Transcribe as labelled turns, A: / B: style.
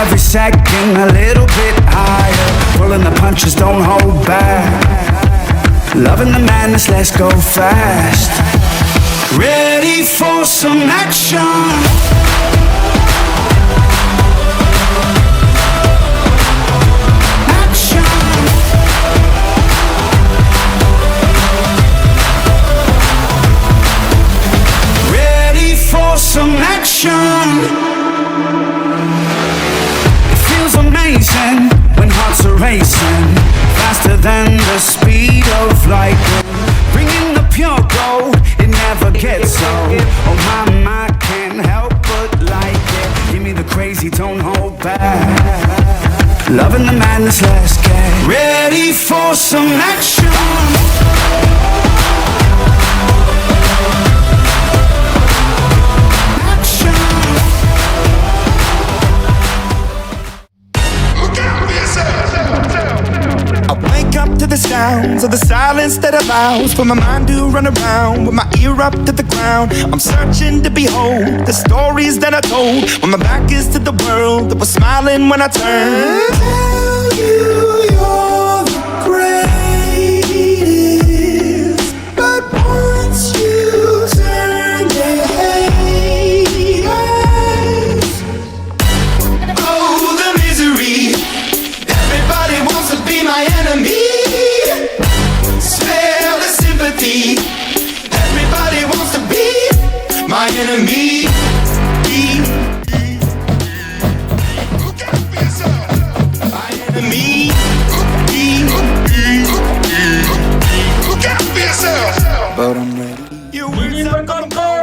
A: every second a little bit higher. Pulling the punches, don't hold back. Loving the madness, let's go fast. Ready for some action. Some action. It feels amazing when hearts are racing faster than the speed of light. Bringing the pure gold, it never gets old. Oh my, I can't help but like it. Give me the crazy, don't hold back. Loving the madness, let's get ready for some action.
B: To the sounds of the silence that allows for my mind to run around with my ear up to the ground. I'm searching to behold the stories that I told when my back is to the world that was smiling when I turned. Tell you you're the greatest, but once you turn their haters. Oh, the misery. Everybody wants to be my enemy. Everybody wants to be my enemy. Look out for yourself. My enemy. Look out for yourself. But I'm ready. You wins, I'm gonna go.